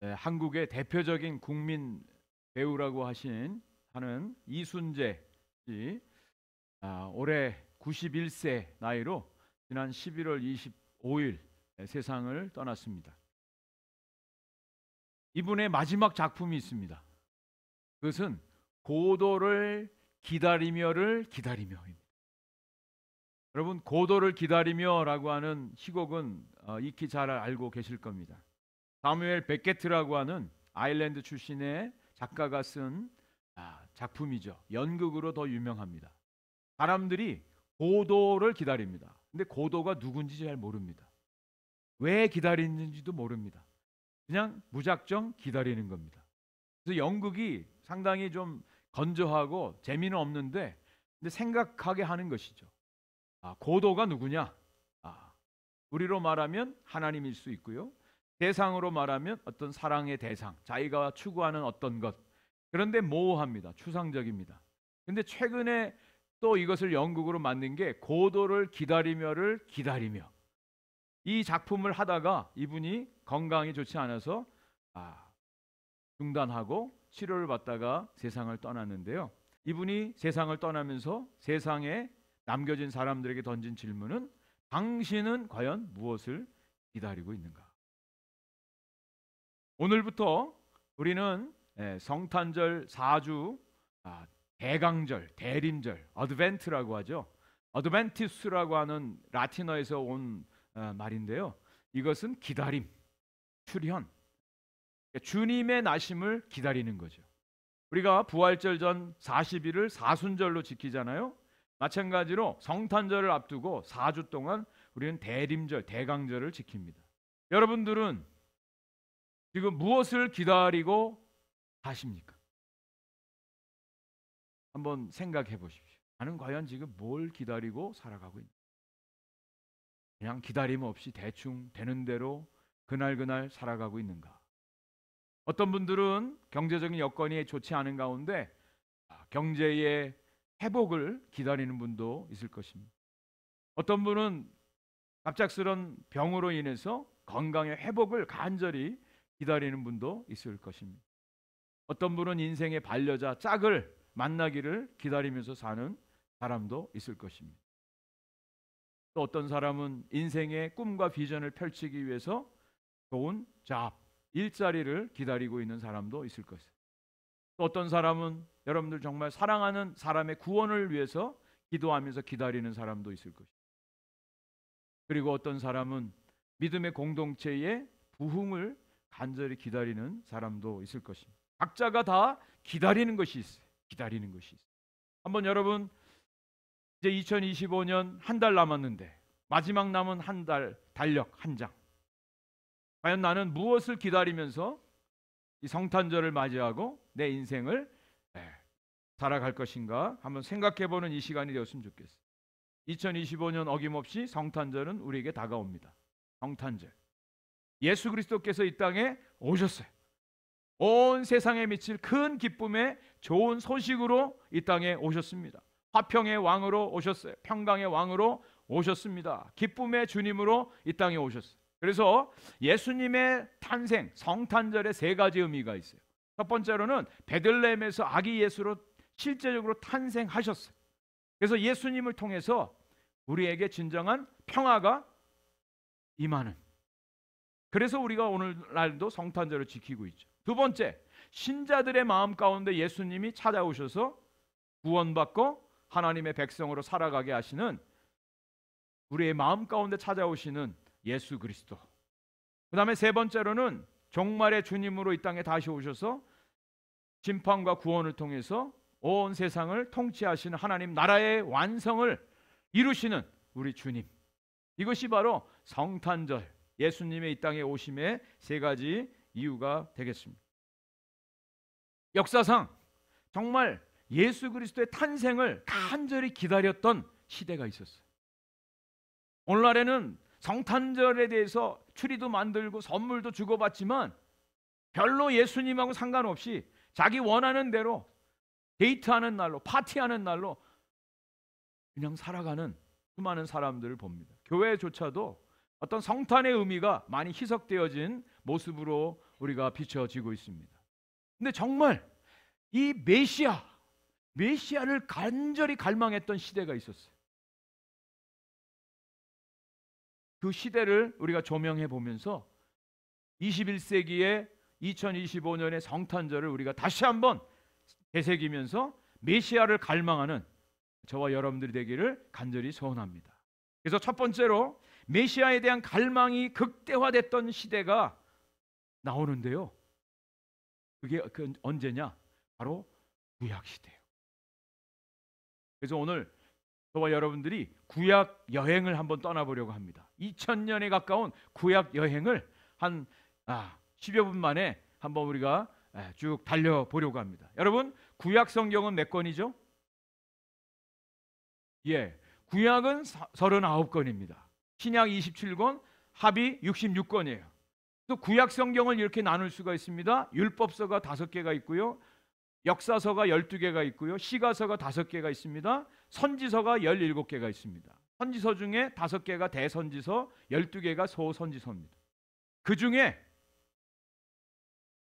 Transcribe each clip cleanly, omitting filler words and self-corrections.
한국의 대표적인 국민 배우라고 하는 이순재 씨, 올해 91세 나이로 지난 11월 25일 세상을 떠났습니다. 이분의 마지막 작품이 있습니다. 그것은 고도를 기다리며를 기다리며입니다. 여러분, 고도를 기다리며라고 하는 희곡은 익히 잘 알고 계실 겁니다. 사무엘 베케트라고 하는 아일랜드 출신의 작가가 쓴 작품이죠. 연극으로 더 유명합니다. 사람들이 고도를 기다립니다. 근데 고도가 누군지 잘 모릅니다. 왜 기다리는지도 모릅니다. 그냥 무작정 기다리는 겁니다. 그래서 연극이 상당히 좀 건조하고 재미는 없는데 근데 생각하게 하는 것이죠. 고도가 누구냐? 우리로 말하면 하나님일 수 있고요. 대상으로 말하면 어떤 사랑의 대상, 자기가 추구하는 어떤 것. 그런데 모호합니다. 추상적입니다. 근데 최근에 또 이것을 연극으로 만든 게 고도를 기다리며를 기다리며. 이 작품을 하다가 이분이 건강이 좋지 않아서 중단하고 치료를 받다가 세상을 떠났는데요. 이분이 세상을 떠나면서 세상에 남겨진 사람들에게 던진 질문은 당신은 과연 무엇을 기다리고 있는가? 오늘부터 우리는 성탄절 4주 대강절, 대림절, 어드벤트라고 하죠. 어드벤티스라고 하는 라틴어에서 온 말인데요. 이것은 기다림, 출현, 주님의 나심을 기다리는 거죠. 우리가 부활절 전 40일을 사순절로 지키잖아요. 마찬가지로 성탄절을 앞두고 4주 동안 우리는 대림절, 대강절을 지킵니다. 여러분들은 지금 무엇을 기다리고 사십니까? 한번 생각해 보십시오. 나는 과연 지금 뭘 기다리고 살아가고 있는가? 그냥 기다림 없이 대충 되는 대로 그날 살아가고 있는가? 어떤 분들은 경제적인 여건이 좋지 않은 가운데 경제의 회복을 기다리는 분도 있을 것입니다. 어떤 분은 갑작스런 병으로 인해서 건강의 회복을 간절히 기다리는 분도 있을 것입니다. 어떤 분은 인생의 반려자 짝을 만나기를 기다리면서 사는 사람도 있을 것입니다. 또 어떤 사람은 인생의 꿈과 비전을 펼치기 위해서 좋은 잡, 일자리를 기다리고 있는 사람도 있을 것입니다. 또 어떤 사람은 여러분들 정말 사랑하는 사람의 구원을 위해서 기도하면서 기다리는 사람도 있을 것입니다. 그리고 어떤 사람은 믿음의 공동체의 부흥을 간절히 기다리는 사람도 있을 것입니다. 각자가 다 기다리는 것이 있어요. 기다리는 것이 있어요. 한번 여러분, 이제 2025년 한 달 남았는데 마지막 남은 한 달 달력 한 장. 과연 나는 무엇을 기다리면서 이 성탄절을 맞이하고 내 인생을 살아갈 것인가 한번 생각해보는 이 시간이 되었으면 좋겠어요. 2025년 어김없이 성탄절은 우리에게 다가옵니다. 성탄절. 예수 그리스도께서 이 땅에 오셨어요. 온 세상에 미칠 큰 기쁨의 좋은 소식으로 이 땅에 오셨습니다. 화평의 왕으로 오셨어요. 평강의 왕으로 오셨습니다. 기쁨의 주님으로 이 땅에 오셨어요. 그래서 예수님의 탄생, 성탄절에 세 가지 의미가 있어요. 첫 번째로는 베들레헴에서 아기 예수로 실제적으로 탄생하셨어요. 그래서 예수님을 통해서 우리에게 진정한 평화가 임하는, 그래서 우리가 오늘날도 성탄절을 지키고 있죠. 두 번째, 신자들의 마음 가운데 예수님이 찾아오셔서 구원받고 하나님의 백성으로 살아가게 하시는, 우리의 마음 가운데 찾아오시는 예수 그리스도. 그 다음에 세 번째로는 종말의 주님으로 이 땅에 다시 오셔서 심판과 구원을 통해서 온 세상을 통치하시는 하나님 나라의 완성을 이루시는 우리 주님. 이것이 바로 성탄절, 예수님의 이 땅에 오심의 세 가지 이유가 되겠습니다. 역사상 정말 예수 그리스도의 탄생을 간절히 기다렸던 시대가 있었어요. 오늘날에는 성탄절에 대해서 추리도 만들고 선물도 주고받지만 별로 예수님하고 상관없이 자기 원하는 대로 데이트하는 날로, 파티하는 날로 그냥 살아가는 수많은 사람들을 봅니다. 교회조차도 어떤 성탄의 의미가 많이 희석되어진 모습으로 우리가 비춰지고 있습니다. 근데 정말 이 메시아를 간절히 갈망했던 시대가 있었어요. 그 시대를 우리가 조명해 보면서 21세기의 2025년의 성탄절을 우리가 다시 한번 되새기면서 메시아를 갈망하는 저와 여러분들이 되기를 간절히 소원합니다. 그래서 첫 번째로 메시아에 대한 갈망이 극대화됐던 시대가 나오는데요. 그게 언제냐? 바로 구약 시대예요. 그래서 오늘 저와 여러분들이 구약 여행을 한번 떠나보려고 합니다. 2000년에 가까운 구약 여행을 한 10여 분 만에 한번 우리가 쭉 달려보려고 합니다. 여러분, 구약 성경은 몇 권이죠? 구약은 39권입니다. 신약 27권, 합이 66권이에요. 또 구약 성경을 이렇게 나눌 수가 있습니다. 율법서가 5개가 있고요. 역사서가 12개가 있고요. 시가서가 5개가 있습니다. 선지서가 17개가 있습니다. 선지서 중에 5개가 대선지서, 12개가 소선지서입니다. 그 중에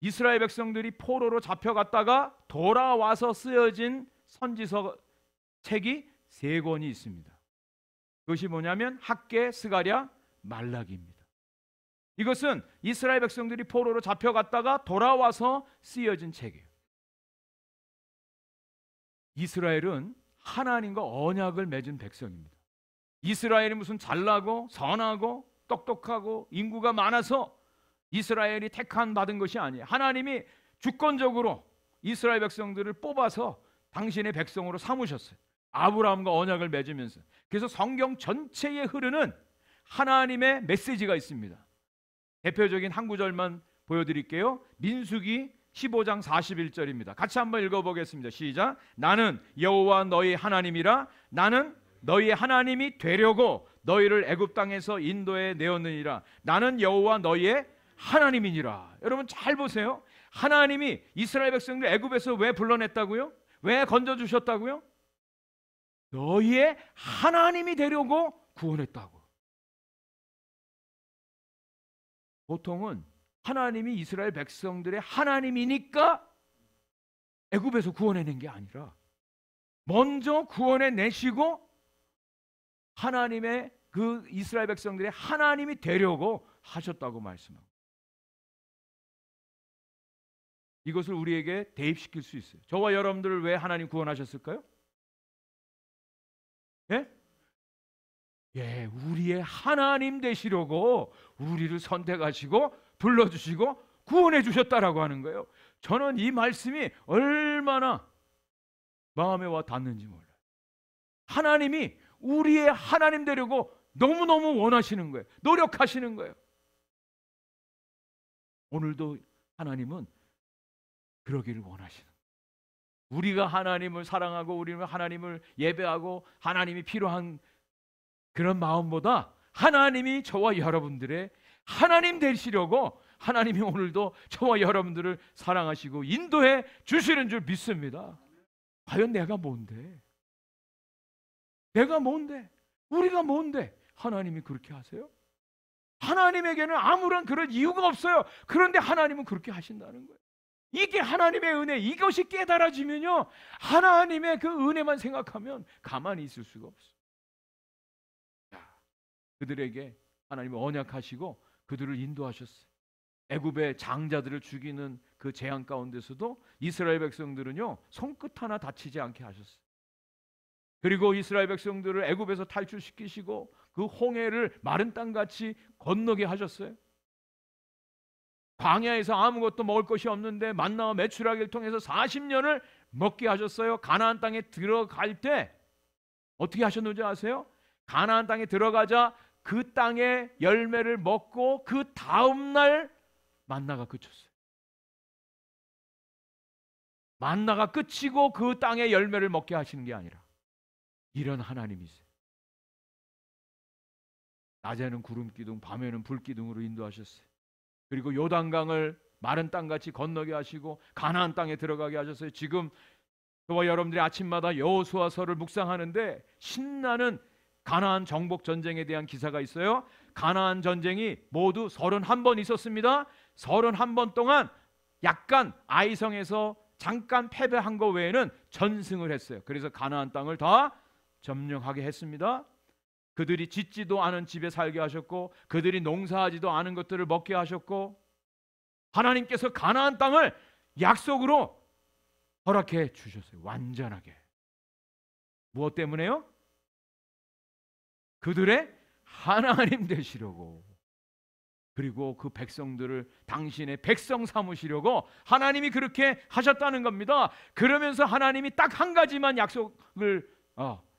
이스라엘 백성들이 포로로 잡혀갔다가 돌아와서 쓰여진 선지서 책이 3권이 있습니다. 그것이 뭐냐면 학개, 스가랴, 말라기입니다. 이것은 이스라엘 백성들이 포로로 잡혀갔다가 돌아와서 쓰여진 책이에요. 이스라엘은 하나님과 언약을 맺은 백성입니다. 이스라엘이 무슨 잘나고 선하고 똑똑하고 인구가 많아서 이스라엘이 택한 받은 것이 아니에요. 하나님이 주권적으로 이스라엘 백성들을 뽑아서 당신의 백성으로 삼으셨어요. 아브라함과 언약을 맺으면서. 그래서 성경 전체에 흐르는 하나님의 메시지가 있습니다. 대표적인 한 구절만 보여드릴게요. 민수기 15장 41절입니다. 같이 한번 읽어보겠습니다. 시작. 나는 여호와 너희 하나님이라. 나는 너희의 하나님이 되려고 너희를 애굽 땅에서 인도해 내었느니라. 나는 여호와 너희의 하나님이니라. 여러분 잘 보세요. 하나님이 이스라엘 백성들 애굽에서 왜 불러냈다고요? 왜 건져주셨다고요? 너희의 하나님이 되려고 구원했다고. 보통은 하나님이 이스라엘 백성들의 하나님이니까 애굽에서 구원해낸 게 아니라 먼저 구원해내시고 하나님의 그 이스라엘 백성들의 하나님이 되려고 하셨다고 말씀합니다. 이것을 우리에게 대입시킬 수 있어요. 저와 여러분들을 왜 하나님 구원하셨을까요? 우리의 하나님 되시려고 우리를 선택하시고 불러주시고 구원해 주셨다라고 하는 거예요. 저는 이 말씀이 얼마나 마음에 와 닿는지 몰라요. 하나님이 우리의 하나님 되려고 너무너무 원하시는 거예요. 노력하시는 거예요. 오늘도 하나님은 그러기를 원하시는 거예요. 우리가 하나님을 사랑하고 우리는 하나님을 예배하고 하나님이 필요한 그런 마음보다 하나님이 저와 여러분들의 하나님 되시려고 하나님이 오늘도 저와 여러분들을 사랑하시고 인도해 주시는 줄 믿습니다. 과연 내가 뭔데? 내가 뭔데? 우리가 뭔데? 하나님이 그렇게 하세요? 하나님에게는 아무런 그런 이유가 없어요. 그런데 하나님은 그렇게 하신다는 거예요. 이게 하나님의 은혜, 이것이 깨달아지면요, 하나님의 그 은혜만 생각하면 가만히 있을 수가 없어요. 그들에게 하나님이 언약하시고 그들을 인도하셨어요. 애굽의 장자들을 죽이는 그 재앙 가운데서도 이스라엘 백성들은요, 손끝 하나 다치지 않게 하셨어요. 그리고 이스라엘 백성들을 애굽에서 탈출시키시고 그 홍해를 마른 땅같이 건너게 하셨어요. 광야에서 아무것도 먹을 것이 없는데 만나와 메추라기를 통해서 40년을 먹게 하셨어요. 가나안 땅에 들어갈 때 어떻게 하셨는지 아세요? 가나안 땅에 들어가자 그 땅의 열매를 먹고 그 다음 날 만나가 그쳤어요. 만나가 끝이고 그 땅의 열매를 먹게 하시는 게 아니라 이런 하나님이세요. 낮에는 구름 기둥, 밤에는 불 기둥으로 인도하셨어요. 그리고 요단강을 마른 땅같이 건너게 하시고 가나안 땅에 들어가게 하셨어요. 지금 저와 여러분들이 아침마다 여호수아서를 묵상하는데 신나는 가나안 정복 전쟁에 대한 기사가 있어요. 가나안 전쟁이 모두 31번 있었습니다. 31번 동안 약간 아이성에서 잠깐 패배한 거 외에는 전승을 했어요. 그래서 가나안 땅을 다 점령하게 했습니다. 그들이 짓지도 않은 집에 살게 하셨고, 그들이 농사하지도 않은 것들을 먹게 하셨고, 하나님께서 가나안 땅을 약속으로 허락해 주셨어요. 완전하게. 무엇 때문에요? 그들의 하나님 되시려고, 그리고 그 백성들을 당신의 백성 삼으시려고 하나님이 그렇게 하셨다는 겁니다. 그러면서 하나님이 딱 한 가지만 약속을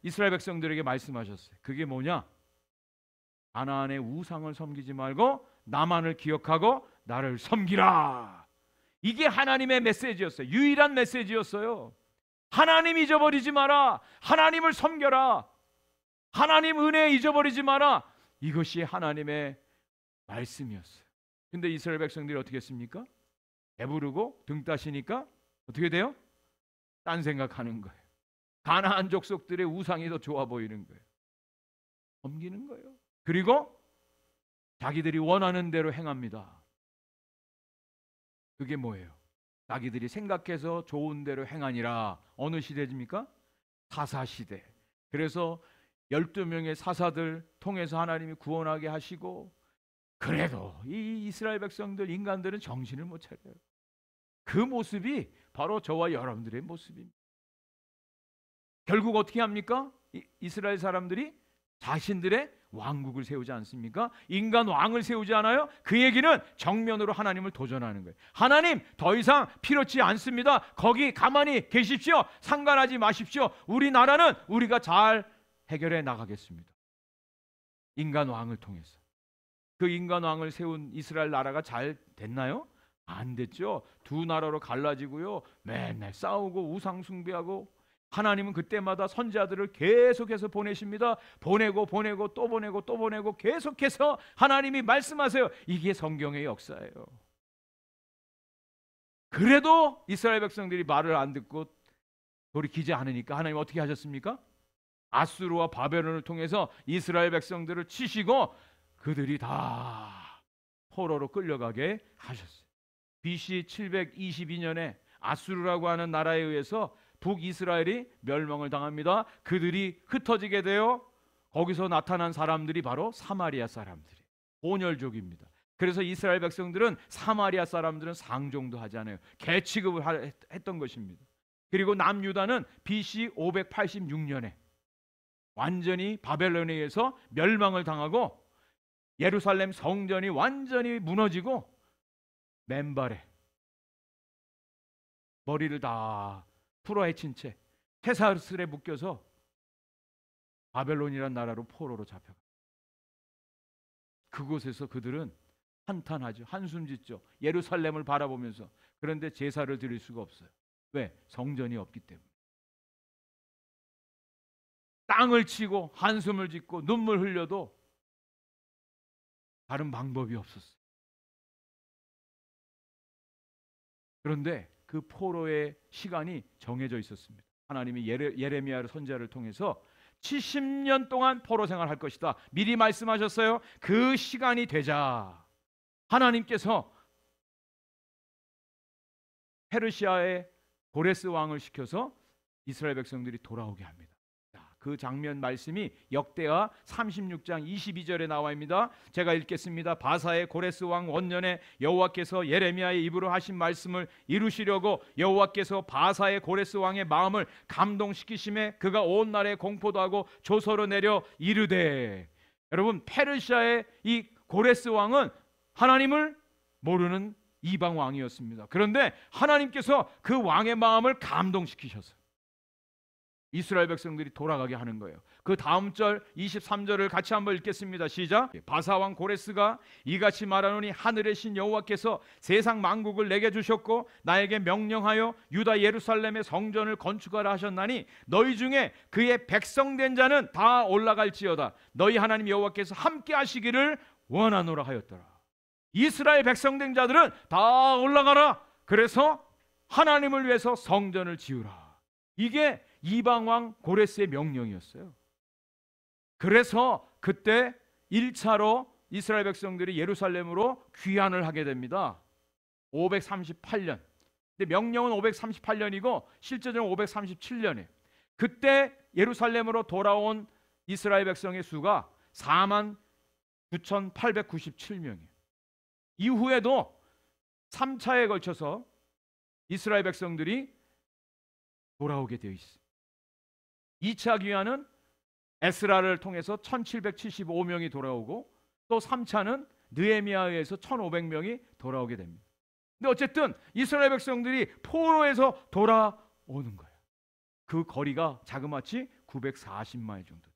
이스라엘 백성들에게 말씀하셨어요. 그게 뭐냐? 가나안의 우상을 섬기지 말고 나만을 기억하고 나를 섬기라. 이게 하나님의 메시지였어요. 유일한 메시지였어요. 하나님 잊어버리지 마라. 하나님을 섬겨라. 하나님 은혜 잊어버리지 마라. 이것이 하나님의 말씀이었어요. 근데 이스라엘 백성들이 어떻게 했습니까? 배부르고 등 따시니까 어떻게 돼요? 딴 생각하는 거예요. 가나안 족속들의 우상이 더 좋아 보이는 거예요. 섬기는 거예요. 그리고 자기들이 원하는 대로 행합니다. 그게 뭐예요? 자기들이 생각해서 좋은 대로 행하니라. 어느 시대입니까? 사사시대. 그래서 12명의 사사들 통해서 하나님이 구원하게 하시고, 그래도 이 이스라엘 백성들, 인간들은 정신을 못 차려요. 그 모습이 바로 저와 여러분들의 모습입니다. 결국 어떻게 합니까? 이스라엘 사람들이 자신들의 왕국을 세우지 않습니까? 인간 왕을 세우지 않아요? 그 얘기는 정면으로 하나님을 도전하는 거예요. 하나님, 더 이상 필요치 않습니다. 거기 가만히 계십시오. 상관하지 마십시오. 우리나라는 우리가 잘 해결해 나가겠습니다. 인간 왕을 통해서. 그 인간 왕을 세운 이스라엘 나라가 잘 됐나요? 안 됐죠. 두 나라로 갈라지고요, 맨날 싸우고 우상 숭배하고. 하나님은 그때마다 선지자들을 계속해서 보내십니다. 보내고 또 보내고 계속해서 하나님이 말씀하세요. 이게 성경의 역사예요. 그래도 이스라엘 백성들이 말을 안 듣고 돌이키지 않으니까 하나님 어떻게 하셨습니까? 아수르와 바벨론을 통해서 이스라엘 백성들을 치시고 그들이 다 포로로 끌려가게 하셨어요. BC 722년에 아수르라고 하는 나라에 의해서 북이스라엘이 멸망을 당합니다. 그들이 흩어지게 되어 거기서 나타난 사람들이 바로 사마리아 사람들이에요. 온혈족입니다. 그래서 이스라엘 백성들은 사마리아 사람들은 상종도 하지 않아요. 개 취급을 했던 것입니다. 그리고 남유다는 BC 586년에 완전히 바벨론에 의해서 멸망을 당하고 예루살렘 성전이 완전히 무너지고 맨발에 머리를 다 풀어헤친 채 폐사슬에 묶여서 바벨론이라는 나라로 포로로 잡혀가. 그곳에서 그들은 한탄하죠. 한숨 짓죠. 예루살렘을 바라보면서. 그런데 제사를 드릴 수가 없어요. 왜? 성전이 없기 때문에. 땅을 치고 한숨을 짓고 눈물 흘려도 다른 방법이 없었어요. 그런데 그 포로의 시간이 정해져 있었습니다. 하나님이 예레미야 선지자를 통해서 70년 동안 포로 생활할 것이다. 미리 말씀하셨어요. 그 시간이 되자 하나님께서 페르시아의 고레스 왕을 시켜서 이스라엘 백성들이 돌아오게 합니다. 그 장면 말씀이 역대하 36장 22절에 나와 있습니다. 제가 읽겠습니다. 바사의 고레스 왕 원년에 여호와께서 예레미야의 입으로 하신 말씀을 이루시려고 여호와께서 바사의 고레스 왕의 마음을 감동시키심에 그가 온 나라에 공포도 하고 조서로 내려 이르되. 여러분, 페르시아의 이 고레스 왕은 하나님을 모르는 이방 왕이었습니다. 그런데 하나님께서 그 왕의 마음을 감동시키셨어요. 이스라엘 백성들이 돌아가게 하는 거예요. 그 다음 절 23절을 같이 한번 읽겠습니다. 시작. 바사왕 고레스가 이같이 말하노니 하늘의 신 여호와께서 세상 만국을 내게 주셨고 나에게 명령하여 유다 예루살렘의 성전을 건축하라 하셨나니 너희 중에 그의 백성된 자는 다 올라갈지어다. 너희 하나님 여호와께서 함께 하시기를 원하노라 하였더라. 이스라엘 백성된 자들은 다 올라가라. 그래서 하나님을 위해서 성전을 지으라. 이게 이방왕 고레스의 명령이었어요. 그래서 그때 1차로 이스라엘 백성들이 예루살렘으로 귀환을 하게 됩니다. 538년. 근데 명령은 538년이고 실제적으로 537년이에요. 그때 예루살렘으로 돌아온 이스라엘 백성의 수가 49,897명이에요. 이후에도 3차에 걸쳐서 이스라엘 백성들이 돌아오게 되어 있어요. 2차 귀환은 에스라를 통해서 1775명이 돌아오고, 또 3차는 느헤미야에 의해서 1500명이 돌아오게 됩니다. 근데 어쨌든 이스라엘 백성들이 포로에서 돌아오는 거예요. 그 거리가 자그마치 940마일 정도.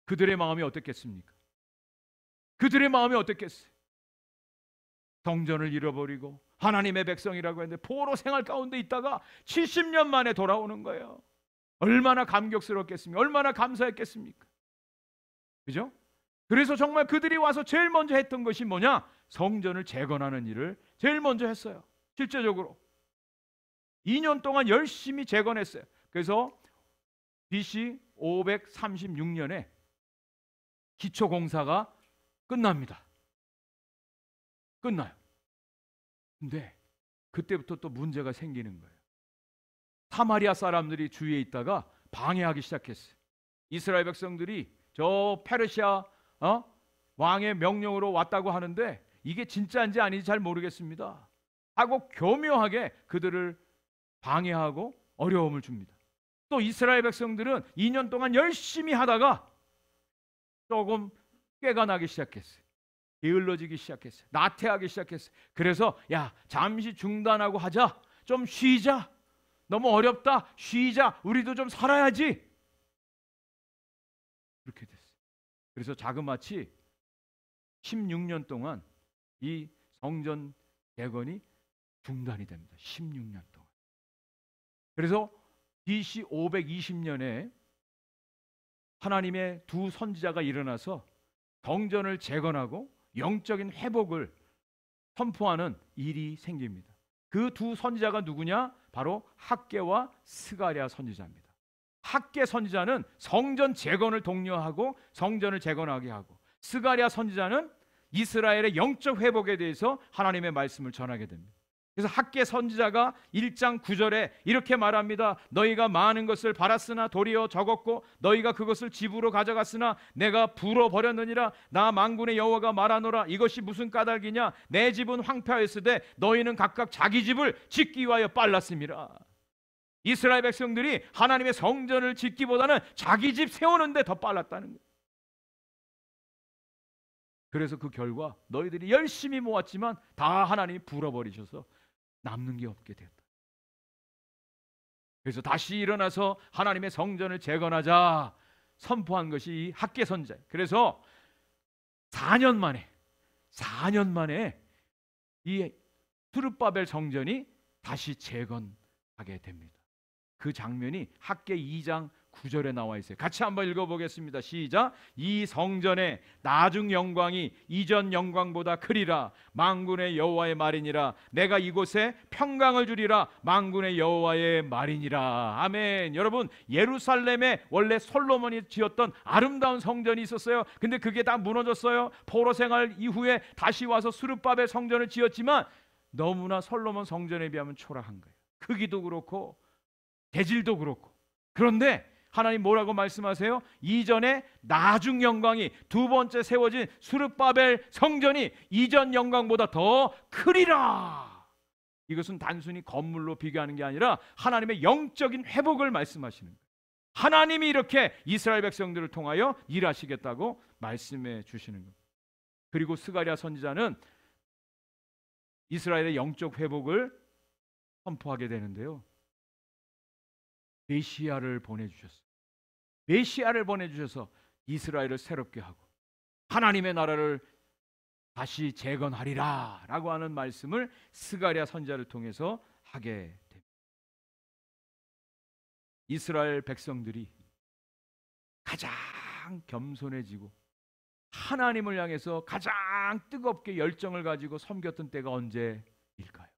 그들의 마음이 어땠겠습니까? 그들의 마음이 어땠겠어요? 성전을 잃어버리고 하나님의 백성이라고 했는데 포로 생활 가운데 있다가 70년 만에 돌아오는 거예요. 얼마나 감격스럽겠습니까? 얼마나 감사했겠습니까? 그죠? 그래서 정말 그들이 와서 제일 먼저 했던 것이 뭐냐? 성전을 재건하는 일을 제일 먼저 했어요. 실제적으로 2년 동안 열심히 재건했어요. 그래서 BC 536년에 기초 공사가 끝납니다. 끝나요. 근데 그때부터 또 문제가 생기는 거예요. 사마리아 사람들이 주위에 있다가 방해하기 시작했어요. 이스라엘 백성들이 저 페르시아 왕의 명령으로 왔다고 하는데 이게 진짜인지 아닌지 잘 모르겠습니다 하고 교묘하게 그들을 방해하고 어려움을 줍니다. 또 이스라엘 백성들은 2년 동안 열심히 하다가 조금 꾀가 나기 시작했어요. 게을러지기 시작했어요. 나태하기 시작했어요. 그래서 야, 잠시 중단하고 하자. 좀 쉬자. 너무 어렵다. 쉬자. 우리도 좀 살아야지. 그렇게 됐어요. 그래서 자그마치 16년 동안 이 성전 재건이 중단이 됩니다. 16년 동안. 그래서 BC 520년에 하나님의 두 선지자가 일어나서 성전을 재건하고 영적인 회복을 선포하는 일이 생깁니다. 그 두 선지자가 누구냐? 바로 학개와 스가랴 선지자입니다. 학개 선지자는 성전 재건을 독려하고 성전을 재건하게 하고, 스가랴 선지자는 이스라엘의 영적 회복에 대해서 하나님의 말씀을 전하게 됩니다. 그래서 학개 선지자가 1장 9절에 이렇게 말합니다. 너희가 많은 것을 바랐으나 도리어 적었고 너희가 그것을 집으로 가져갔으나 내가 불어버렸느니라. 나 만군의 여호와가 말하노라. 이것이 무슨 까닭이냐? 내 집은 황폐하였으되 너희는 각각 자기 집을 짓기 위하여 빨랐음이라. 이스라엘 백성들이 하나님의 성전을 짓기보다는 자기 집 세우는데 더 빨랐다는 거예요. 그래서 그 결과 너희들이 열심히 모았지만 다 하나님이 불어버리셔서 남는 게 없게 됐다. 그래서 다시 일어나서 하나님의 성전을 재건하자 선포한 것이 학개 선지자예요. 그래서 4년 만에 이 스룹바벨 성전이 다시 재건하게 됩니다. 그 장면이 학개 2장 9절에 나와 있어요. 같이 한번 읽어보겠습니다. 시작. 이 성전의 나중 영광이 이전 영광보다 크리라. 만군의 여호와의 말이니라. 내가 이곳에 평강을 주리라. 만군의 여호와의 말이니라. 아멘. 여러분, 예루살렘에 원래 솔로몬이 지었던 아름다운 성전이 있었어요. 근데 그게 다 무너졌어요. 포로 생활 이후에 다시 와서 스룹바벨 성전을 지었지만 너무나 솔로몬 성전에 비하면 초라한 거예요. 크기도 그렇고 재질도 그렇고. 그런데 하나님 뭐라고 말씀하세요? 이전에 나중 영광이, 두 번째 세워진 스룹바벨 성전이 이전 영광보다 더 크리라. 이것은 단순히 건물로 비교하는 게 아니라 하나님의 영적인 회복을 말씀하시는 거예요. 하나님이 이렇게 이스라엘 백성들을 통하여 일하시겠다고 말씀해 주시는 겁니다. 그리고 스가랴 선지자는 이스라엘의 영적 회복을 선포하게 되는데요. 메시아를 보내주셨어요. 메시아를 보내주셔서 이스라엘을 새롭게 하고 하나님의 나라를 다시 재건하리라 라고 하는 말씀을 스가랴 선지자를 통해서 하게 됩니다. 이스라엘 백성들이 가장 겸손해지고 하나님을 향해서 가장 뜨겁게 열정을 가지고 섬겼던 때가 언제일까요?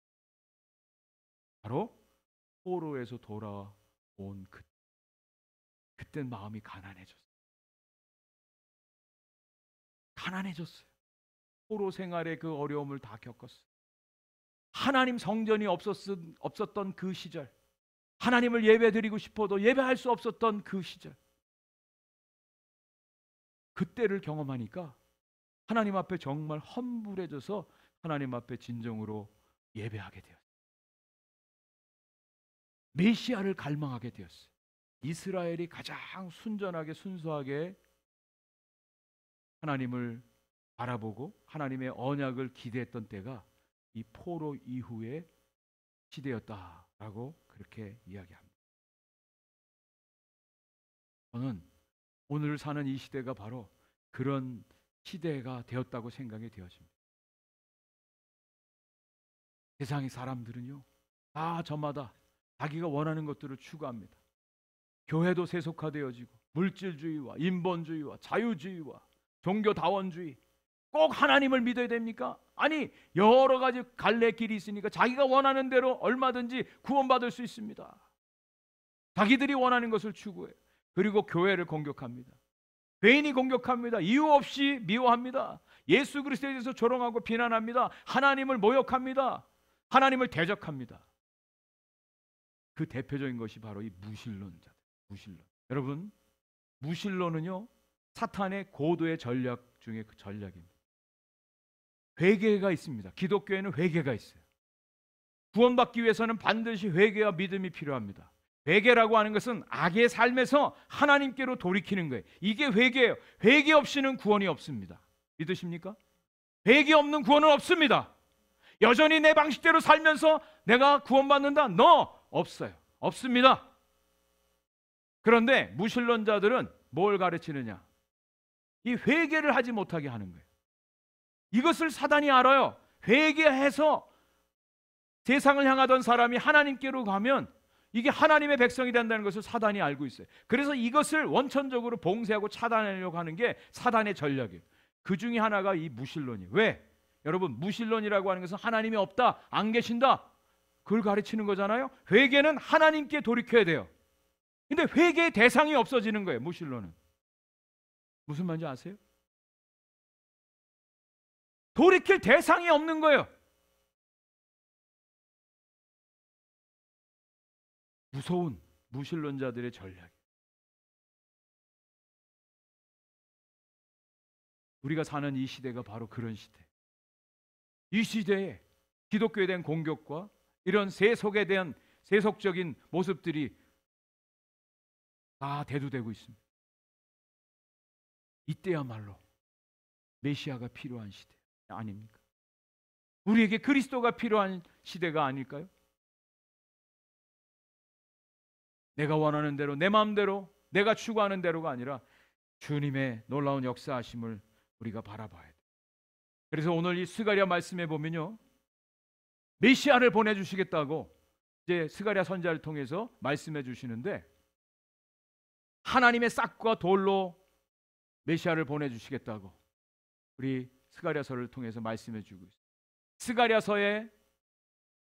바로 포로에서 돌아온 그때. 그땐 마음이 가난해졌어요. 가난해졌어요. 포로 생활의 그 어려움을 다 겪었어요. 하나님 성전이 없었던 그 시절, 하나님을 예배드리고 싶어도 예배할 수 없었던 그 시절, 그때를 경험하니까 하나님 앞에 정말 험불해져서 하나님 앞에 진정으로 예배하게 되었어요. 메시아를 갈망하게 되었어요. 이스라엘이 가장 순전하게 순수하게 하나님을 바라보고 하나님의 언약을 기대했던 때가 이 포로 이후의 시대였다라고 그렇게 이야기합니다. 저는 오늘 사는 이 시대가 바로 그런 시대가 되었다고 생각이 되어집니다. 세상의 사람들은요, 다 저마다 자기가 원하는 것들을 추구합니다. 교회도 세속화되어지고 물질주의와 인본주의와 자유주의와 종교다원주의, 꼭 하나님을 믿어야 됩니까? 아니, 여러 가지 갈래길이 있으니까 자기가 원하는 대로 얼마든지 구원받을 수 있습니다. 자기들이 원하는 것을 추구해요. 그리고 교회를 공격합니다. 죄인이 공격합니다. 이유 없이 미워합니다. 예수 그리스도에 대해서 조롱하고 비난합니다. 하나님을 모욕합니다. 하나님을 대적합니다. 그 대표적인 것이 바로 이 무신론자들. 무신론. 여러분, 무신론은요, 사탄의 고도의 전략 중에 그 전략입니다. 회개가 있습니다. 기독교에는 회개가 있어요. 구원받기 위해서는 반드시 회개와 믿음이 필요합니다. 회개라고 하는 것은 악의 삶에서 하나님께로 돌이키는 거예요. 이게 회개예요. 회개 없이는 구원이 없습니다. 믿으십니까? 회개 없는 구원은 없습니다. 여전히 내 방식대로 살면서 내가 구원받는다? 없어요. 없습니다. 그런데 무신론자들은 뭘 가르치느냐? 이 회개를 하지 못하게 하는 거예요. 이것을 사단이 알아요. 회개해서 세상을 향하던 사람이 하나님께로 가면 이게 하나님의 백성이 된다는 것을 사단이 알고 있어요. 그래서 이것을 원천적으로 봉쇄하고 차단하려고 하는 게 사단의 전략이에요. 그 중에 하나가 이 무신론이에요. 왜? 여러분, 무신론이라고 하는 것은 하나님이 없다, 안 계신다, 그걸 가르치는 거잖아요. 회개는 하나님께 돌이켜야 돼요. 근데 회개의 대상이 없어지는 거예요. 무신론은. 무슨 말인지 아세요? 돌이킬 대상이 없는 거예요. 무서운 무신론자들의 전략. 우리가 사는 이 시대가 바로 그런 시대. 이 시대에 기독교에 대한 공격과 이런 세속에 대한 세속적인 모습들이 다 대두되고 있습니다. 이때야말로 메시아가 필요한 시대 아닙니까? 우리에게 그리스도가 필요한 시대가 아닐까요? 내가 원하는 대로, 내 마음대로, 내가 추구하는 대로가 아니라 주님의 놀라운 역사하심을 우리가 바라봐야 돼요. 그래서 오늘 이 스가랴 말씀에 보면요, 메시아를 보내주시겠다고 이제 스가랴 선지자를 통해서 말씀해 주시는데, 하나님의 싹과 돌로 메시아를 보내주시겠다고 우리 스가랴서를 통해서 말씀해 주고 있어요. 스가랴서의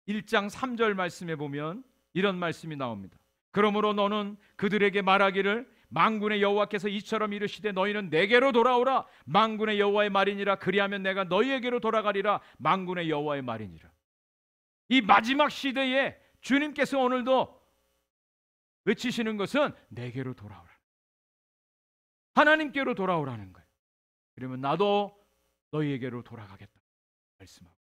1장 3절 말씀에 보면 이런 말씀이 나옵니다. 그러므로 너는 그들에게 말하기를 만군의 여호와께서 이처럼 이르시되 너희는 내게로 돌아오라. 만군의 여호와의 말이니라. 그리하면 내가 너희에게로 돌아가리라. 만군의 여호와의 말이니라. 이 마지막 시대에 주님께서 오늘도 외치시는 것은 내게로 돌아오라. 하나님께로 돌아오라는 거예요. 그러면 나도 너희에게로 돌아가겠다 말씀하고,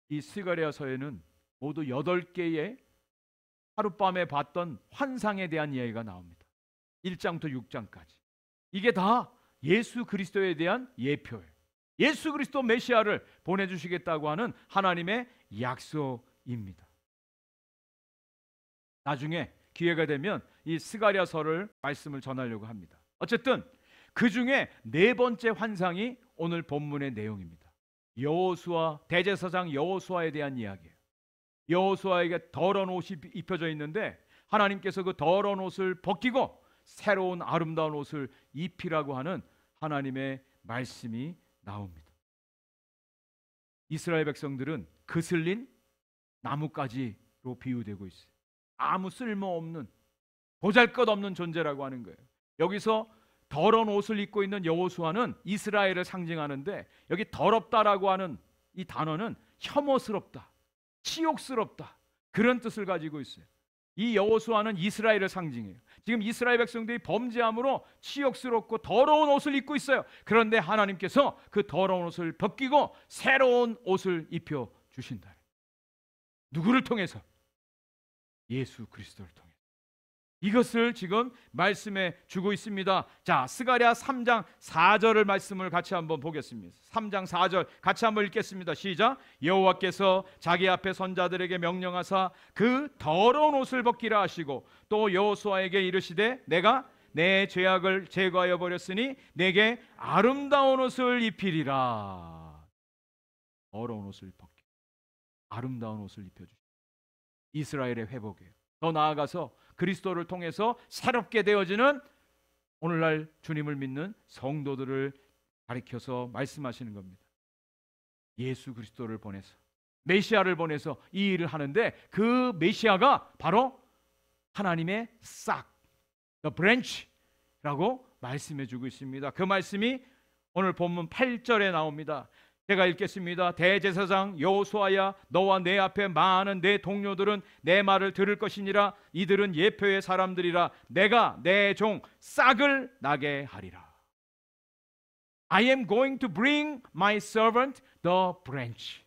이 스가랴서에는 모두 8개의 하룻밤에 봤던 환상에 대한 이야기가 나옵니다. 1장부터 6장까지. 이게 다 예수 그리스도에 대한 예표예요. 예수 그리스도 메시아를 보내주시겠다고 하는 하나님의 약속입니다. 나중에 기회가 되면 이 스가랴서를 말씀을 전하려고 합니다. 어쨌든 그 중에 4번째 환상이 오늘 본문의 내용입니다. 여호수아, 대제사장 여호수아에 대한 이야기예요. 여호수아에게 더러운 옷이 입혀져 있는데 하나님께서 그 더러운 옷을 벗기고 새로운 아름다운 옷을 입히라고 하는 하나님의 말씀이 나옵니다. 이스라엘 백성들은 그슬린 나뭇가지로 비유되고 있어요. 아무 쓸모없는 보잘것없는 존재라고 하는 거예요. 여기서 더러운 옷을 입고 있는 여호수아는 이스라엘을 상징하는데, 여기 더럽다라고 하는 이 단어는 혐오스럽다, 치욕스럽다, 그런 뜻을 가지고 있어요. 이 여호수아는 이스라엘을 상징해요. 지금 이스라엘 백성들이 범죄함으로 치욕스럽고 더러운 옷을 입고 있어요. 그런데 하나님께서 그 더러운 옷을 벗기고 새로운 옷을 입혀 주신다. 누구를 통해서? 예수 그리스도를 통해서. 이것을 지금 말씀해 주고 있습니다. 자, 스가랴 3장 4절을 말씀을 같이 한번 보겠습니다. 3장 4절 같이 한번 읽겠습니다. 시작. 여호와께서 자기 앞에 선자들에게 명령하사 그 더러운 옷을 벗기라 하시고, 또 여호수아에게 이르시되 내가 내 죄악을 제거하여 버렸으니 내게 아름다운 옷을 입히리라. 더러운 옷을 벗기, 아름다운 옷을 입혀주시고 이스라엘의 회복이에요. 더 나아가서 그리스도를 통해서 새롭게 되어지는 오늘날 주님을 믿는 성도들을 가리켜서 말씀하시는 겁니다. 예수 그리스도를 보내서, 메시아를 보내서 이 일을 하는데, 그 메시아가 바로 하나님의 싹, the branch라고 말씀해 주고 있습니다. 그 말씀이 오늘 본문 8절에 나옵니다. 제가 읽겠습니다. 대제사장 여호수아야, 너와 내 앞에 많은 내 동료들은 내 말을 들을 것이니라. 이들은 예표의 사람들이라. 내가 내 종 싹을 나게 하리라. I am going to bring my servant the branch.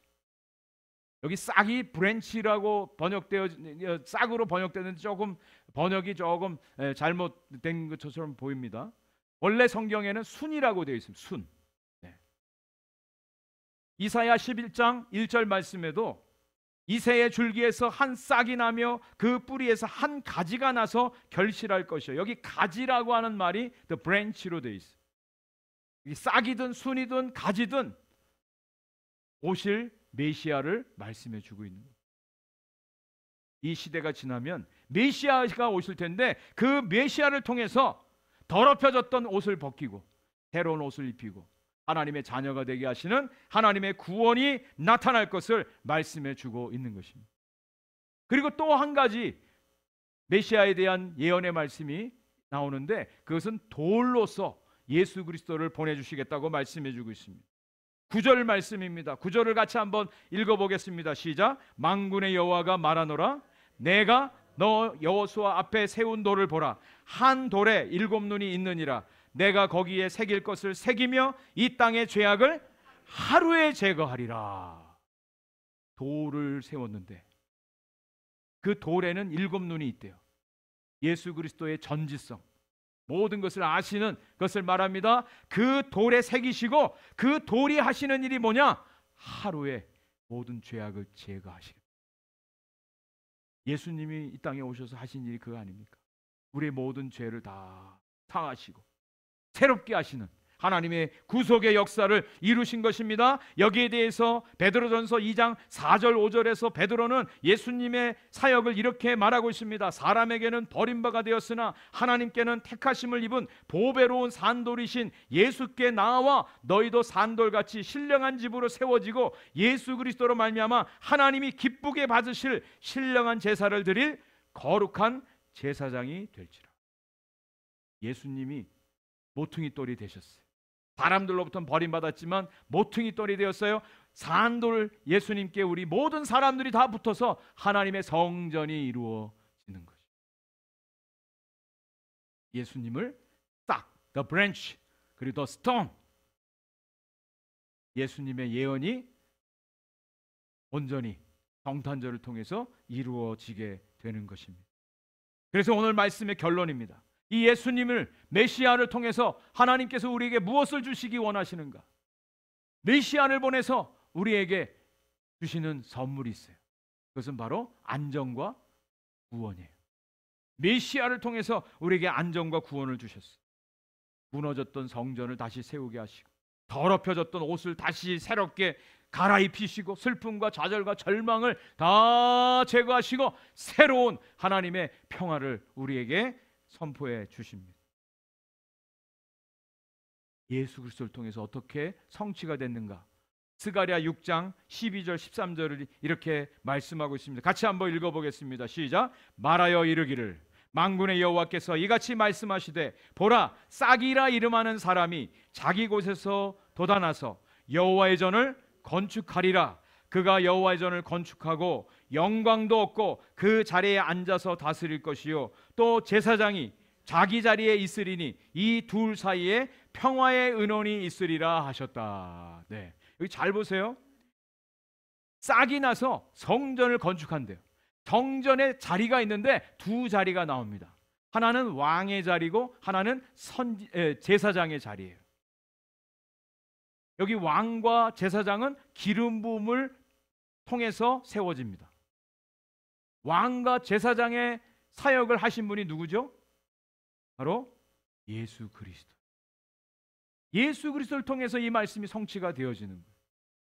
여기 싹이 branch라고 번역되어, 싹으로 번역되는데 조금 번역이 조금 잘못된 것처럼 보입니다. 원래 성경에는 순이라고 되어 있습니다. 순. 이사야 11장 1절 말씀에도 이새의 줄기에서 한 싹이 나며 그 뿌리에서 한 가지가 나서 결실할 것이요. 여기 가지라고 하는 말이 the branch로 되어 있어요. 이 싹이든 순이든 가지든 오실 메시아를 말씀해 주고 있는 거예요. 이 시대가 지나면 메시아가 오실 텐데, 그 메시아를 통해서 더럽혀졌던 옷을 벗기고 새로운 옷을 입히고 하나님의 자녀가 되게 하시는 하나님의 구원이 나타날 것을 말씀해 주고 있는 것입니다. 그리고 또 한 가지 메시아에 대한 예언의 말씀이 나오는데, 그것은 돌로서 예수 그리스도를 보내주시겠다고 말씀해 주고 있습니다. 9절 말씀입니다. 9절을 같이 한번 읽어보겠습니다. 시작. 만군의 여호와가 말하노라. 내가 너 여호수아 앞에 세운 돌을 보라. 한 돌에 7눈이 있느니라. 내가 거기에 새길 것을 새기며 이 땅의 죄악을 하루에 제거하리라. 돌을 세웠는데 그 돌에는 7눈이 있대요. 예수 그리스도의 전지성, 모든 것을 아시는 것을 말합니다. 그 돌에 새기시고 그 돌이 하시는 일이 뭐냐? 하루에 모든 죄악을 제거하시는. 예수님이 이 땅에 오셔서 하신 일이 그거 아닙니까? 우리의 모든 죄를 다 상하시고 새롭게 하시는 하나님의 구속의 역사를 이루신 것입니다. 여기에 대해서 베드로전서 2장 4절 5절에서 베드로는 예수님의 사역을 이렇게 말하고 있습니다. 사람에게는 버림바가 되었으나 하나님께는 택하심을 입은 보배로운 산돌이신 예수께 나와 너희도 산돌같이 신령한 집으로 세워지고 예수 그리스도로 말미암아 하나님이 기쁘게 받으실 신령한 제사를 드릴 거룩한 제사장이 될지라. 예수님이 모퉁이 돌이 되셨어요. 사람들로부터는 버림받았지만 모퉁이 돌이 되었어요. 산돌 예수님께 우리 모든 사람들이 다 붙어서 하나님의 성전이 이루어지는 것이죠. 예수님을 싹, the branch, 그리고 the stone, 예수님의 예언이 온전히 성탄절을 통해서 이루어지게 되는 것입니다. 그래서 오늘 말씀의 결론입니다. 이 예수님을, 메시아를 통해서 하나님께서 우리에게 무엇을 주시기 원하시는가? 메시아를 보내서 우리에게 주시는 선물이 있어요. 그것은 바로 안정과 구원이에요. 메시아를 통해서 우리에게 안정과 구원을 주셨어요. 무너졌던 성전을 다시 세우게 하시고 더럽혀졌던 옷을 다시 새롭게 갈아입히시고 슬픔과 좌절과 절망을 다 제거하시고 새로운 하나님의 평화를 우리에게 선포해 주십니다. 예수 그리스도를 통해서 어떻게 성취가 됐는가? 스가랴 6장 12절 13절을 이렇게 말씀하고 있습니다. 같이 한번 읽어보겠습니다. 시작. 말하여 이르기를 만군의 여호와께서 이같이 말씀하시되 보라, 싹이라 이름하는 사람이 자기 곳에서 돋아나서 여호와의 전을 건축하리라. 그가 여호와의 전을 건축하고 영광도 얻고 그 자리에 앉아서 다스릴 것이요, 또 제사장이 자기 자리에 있으리니 이 둘 사이에 평화의 은원이 있으리라 하셨다. 네, 여기 잘 보세요. 싹이 나서 성전을 건축한대요. 성전에 자리가 있는데 두 자리가 나옵니다. 하나는 왕의 자리고 하나는 제사장의 자리예요. 여기 왕과 제사장은 기름 부음을 통해서 세워집니다. 왕과 제사장의 사역을 하신 분이 누구죠? 바로 예수 그리스도. 예수 그리스도를 통해서 이 말씀이 성취가 되어지는 거예요.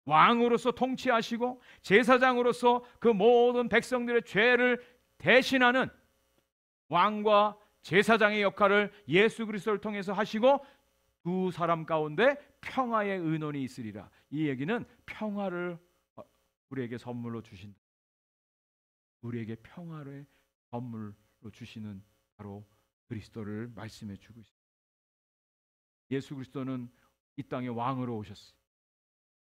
왕으로서 통치하시고 제사장으로서 그 모든 백성들의 죄를 대신하는 왕과 제사장의 역할을 예수 그리스도를 통해서 하시고 두 사람 가운데 평화의 은원이 있으리라. 이 얘기는 평화를 우리에게 선물로 주신다. 우리에게 평화를 선물로 주시는 바로 그리스도를 말씀해 주고 있습니다. 예수 그리스도는 이 땅에 왕으로 오셨어요.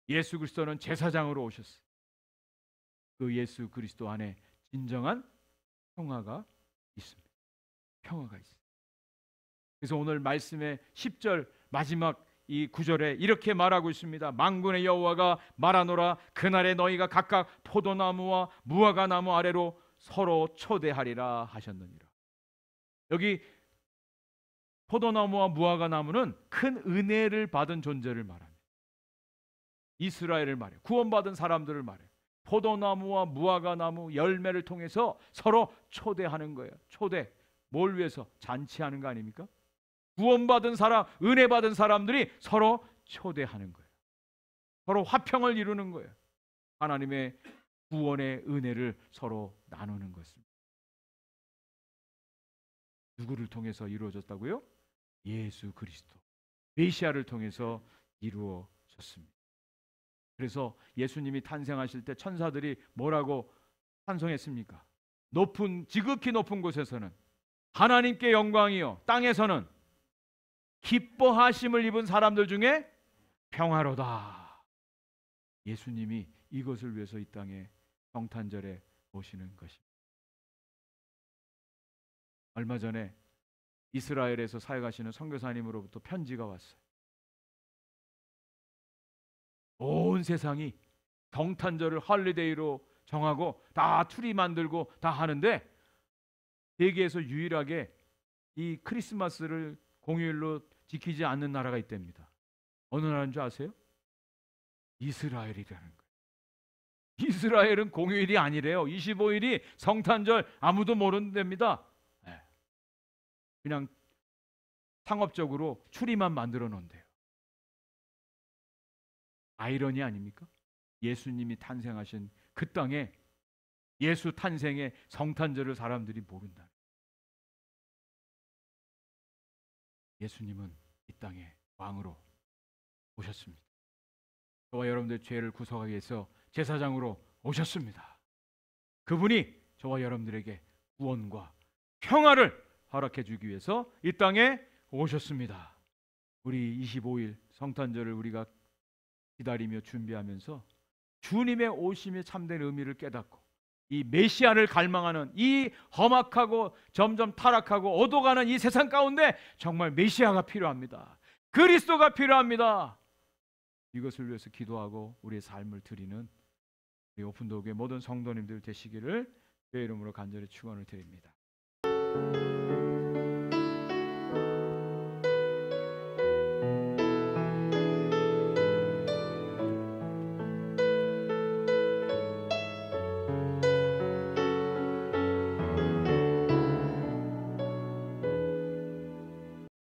예수 그리스도는 제사장으로 오셨어요. 그 예수 그리스도 안에 진정한 평화가 있습니다. 평화가 있어요. 그래서 오늘 말씀의 10절 마지막 이 9절에 이렇게 말하고 있습니다. 만군의 여호와가 말하노라, 그날에 너희가 각각 포도나무와 무화과나무 아래로 서로 초대하리라 하셨느니라. 여기 포도나무와 무화과나무는 큰 은혜를 받은 존재를 말합니다. 이스라엘을 말해요. 구원받은 사람들을 말해요. 포도나무와 무화과나무 열매를 통해서 서로 초대하는 거예요. 초대. 뭘 위해서? 잔치하는 거 아닙니까? 구원받은 사람, 은혜 받은 사람들이 서로 초대하는 거예요. 서로 화평을 이루는 거예요. 하나님의 구원의 은혜를 서로 나누는 것입니다. 누구를 통해서 이루어졌다고요? 예수 그리스도, 메시아를 통해서 이루어졌습니다. 그래서 예수님이 탄생하실 때 천사들이 뭐라고 찬송했습니까? 지극히 높은 곳에서는 하나님께 영광이요, 땅에서는 기뻐하심을 입은 사람들 중에 평화로다. 예수님이 이것을 위해서 이 땅에 성탄절에 오시는 것입니다. 얼마 전에 이스라엘에서 사역하시는 선교사님으로부터 편지가 왔어요. 온 세상이 성탄절을 할리데이로 정하고 다 트리 만들고 다 하는데 세계에서 유일하게 이 크리스마스를 공휴일로 지키지 않는 나라가 있답니다. 어느 나라인 줄 아세요? 이스라엘이라는 거예요. 이스라엘은 공휴일이 아니래요. 25일이 성탄절 아무도 모른답니다. 그냥 상업적으로 추리만 만들어 놓은대요. 아이러니 아닙니까? 예수님이 탄생하신 그 땅에 예수 탄생의 성탄절을 사람들이 모른다. 예수님은 이 땅에 왕으로 오셨습니다. 저와 여러분들의 죄를 구속하기 위해서 제사장으로 오셨습니다. 그분이 저와 여러분들에게 구원과 평화를 허락해 주기 위해서 이 땅에 오셨습니다. 우리 25일 성탄절을 우리가 기다리며 준비하면서 주님의 오심의 참된 의미를 깨닫고 이 메시아를 갈망하는 이 험악하고 점점 타락하고 어두워가는 이 세상 가운데 정말 메시아가 필요합니다. 그리스도가 필요합니다. 이것을 위해서 기도하고 우리의 삶을 드리는 우리 오픈도교의 모든 성도님들 되시기를 주의 이름으로 간절히 축원을 드립니다.